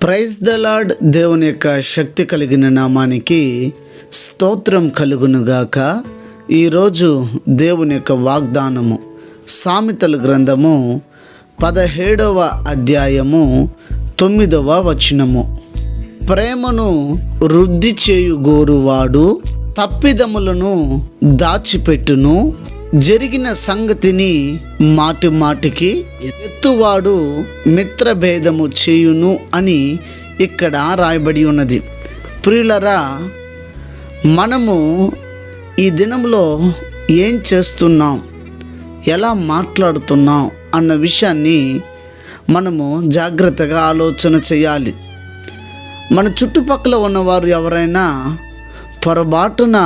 Praise the lord. దేవుని యొక్క శక్తి కలిగిన నామానికి స్తోత్రం కలుగునుగాక. ఈరోజు దేవుని యొక్క వాగ్దానము సామెతల గ్రంథము 17వ అధ్యాయము 9వ వచనము. ప్రేమను వృద్ధి చేయు గోరువాడు తప్పిదములను దాచిపెట్టును, జరిగిన సంగతిని మాటి మాటికి ఎత్తువాడు మిత్రభేదము చేయును అని ఇక్కడ రాయబడి ఉన్నది. ప్రియులరా, మనము ఈ దినంలో ఏం చేస్తున్నాం, ఎలా మాట్లాడుతున్నాం అన్న విషయాన్ని మనము జాగ్రత్తగా ఆలోచన చేయాలి. మన చుట్టుపక్కల ఉన్నవారు ఎవరైనా పొరపాటున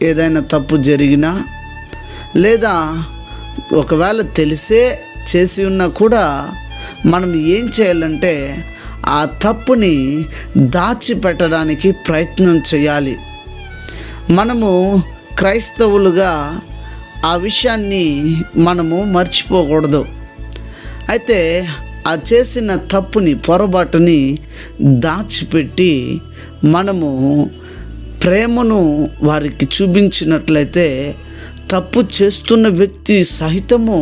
ఏదైనా తప్పు జరిగినా, లేదా ఒకవేళ తెలిసే చేసి ఉన్నా కూడా మనం ఏం చేయాలంటే ఆ తప్పుని దాచిపెట్టడానికి ప్రయత్నం చేయాలి. మనము క్రైస్తవులుగా ఆ విషయాన్ని మనము మర్చిపోకూడదు. అయితే ఆ చేసిన తప్పుని, పొరపాటుని దాచిపెట్టి మనము ప్రేమను వారికి చూపించినట్లయితే తప్పు చేస్తున్న వ్యక్తి సహితము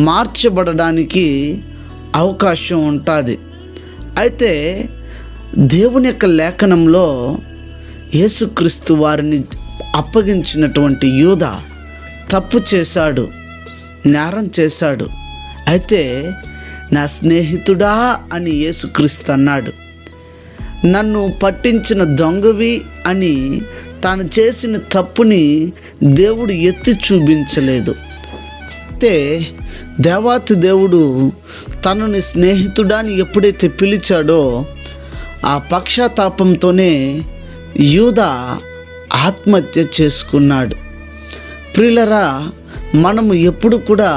మార్చబడడానికి అవకాశం ఉంటుంది. అయితే దేవుని యొక్క లేఖనంలో యేసుక్రీస్తు వారిని అప్పగించినటువంటి యూదా తప్పు చేశాడు, నేరం చేశాడు. అయితే నా స్నేహితుడా అని యేసుక్రీస్తు అన్నాడు. నన్ను పట్టించిన దొంగవి అని తాను చేసిన తప్పుని దేవుడు ఎత్తి చూపించలేదు. అయితే దేవాతి దేవుడు తనని స్నేహితుడాని ఎప్పుడైతే పిలిచాడో ఆ పక్షాతాపంతోనే యూదా ఆత్మహత్య చేసుకున్నాడు. ప్రియులరా, మనము ఎప్పుడు కూడా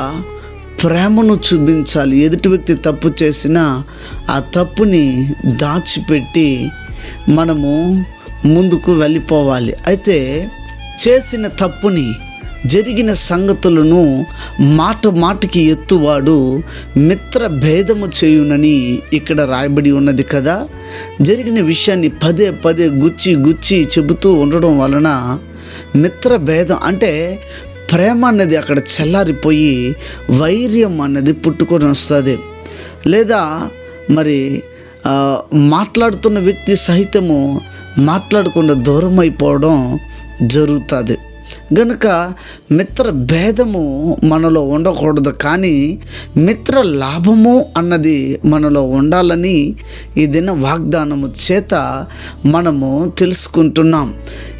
ప్రేమను చూపించాలి. ఎదుటి వ్యక్తి తప్పు చేసినా ఆ తప్పుని దాచిపెట్టి మనము ముందుకు వెళ్ళిపోవాలి. అయితే చేసిన తప్పుని, జరిగిన సంగతులను మాటికి ఎత్తువాడు మిత్ర భేదము చేయునని ఇక్కడ రాయబడి ఉన్నది కదా. జరిగిన విషయాన్ని పదే పదే గుచ్చి చెబుతూ ఉండడం వలన మిత్ర భేదం అంటే ప్రేమ అన్నది అక్కడ చల్లారిపోయి వైర్యం అన్నది పుట్టుకొని వస్తుంది. లేదా మరి మాట్లాడుతున్న వ్యక్తి సహితము మాట్లాడకుండా దూరం అయిపోవడం జరుగుతుంది. గనుక మిత్ర భేదము మనలో ఉండకూడదు, కానీ మిత్ర లాభము అన్నది మనలో ఉండాలని ఈ దిన వాగ్దానము చేత మనము తెలుసుకుంటున్నాం.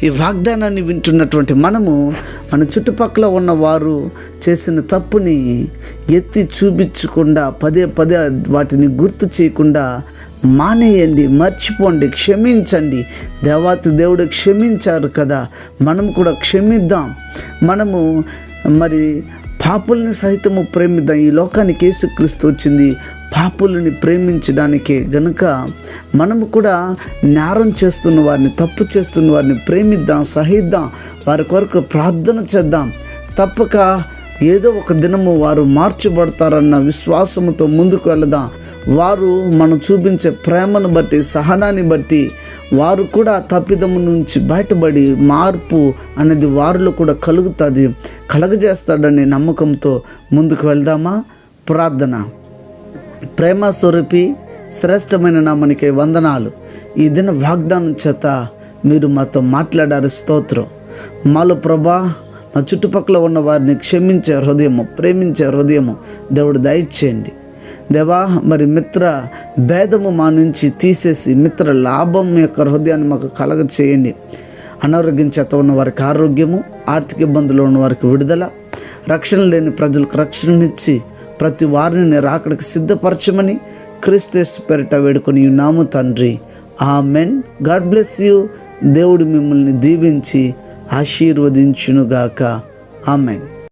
ఈ వాగ్దానాన్ని వింటున్నటువంటి మనము మన చుట్టుపక్కల ఉన్నవారు చేసిన తప్పుని ఎత్తి చూపించకుండా, పదే పదే వాటిని గుర్తు చేయకుండా మానేయండి, మర్చిపోండి, క్షమించండి. దేవాతి దేవుడు క్షమించారు కదా, మనం కూడా క్షమిద్దాం. మనము మరి పాపుల్ని సహితము ప్రేమిద్దాం. ఈ లోకానికి యేసుక్రీస్తు వచ్చింది పాపులని ప్రేమించడానికే. గనుక మనము కూడా నేరం చేస్తున్న వారిని, తప్పు చేస్తున్న వారిని ప్రేమిద్దాం, సహిద్దాం, వారి కొరకు ప్రార్థన చేద్దాం. తప్పక ఏదో ఒక దినము వారు మార్చబడతారన్న విశ్వాసముతో ముందుకు వెళదాం. వారు మనం చూపించే ప్రేమను బట్టి, సహనాన్ని బట్టి వారు కూడా తప్పిదము నుంచి బయటపడి మార్పు అనేది వారిలో కూడా కలుగజేస్తాడనే నమ్మకంతో ముందుకు వెళ్దామా? ప్రార్థన. ప్రేమ స్వరూపి శ్రేష్టమైన నామానికి వందనాలు. ఈ దిన వాగ్దానం చేత మీరు మాతో మాట్లాడారు, స్తోత్రం. మాలో ప్రభా, మా చుట్టుపక్కల ఉన్న వారిని క్షమించే హృదయము, ప్రేమించే హృదయము దేవుడు దయచేయండి. దేవా, మరి మిత్ర భేదము మా నుంచి తీసేసి మిత్ర లాభం యొక్క హృదయాన్ని మాకు కలగ చేయండి. అనారోగ్యం చేత ఉన్న వారికి ఆరోగ్యము, ఆర్థిక ఇబ్బందులు ఉన్న వారికి విడుదల, రక్షణ లేని ప్రజలకు రక్షణనిచ్చి ప్రతి వారిని రాకడికి సిద్ధపరచమని క్రీస్తు పేరిట వేడుకొని ఉన్నాము తండ్రి. ఆమెన్. God bless you. దేవుడు మిమ్మల్ని దీవించి ఆశీర్వదించునుగాక. ఆమెన్.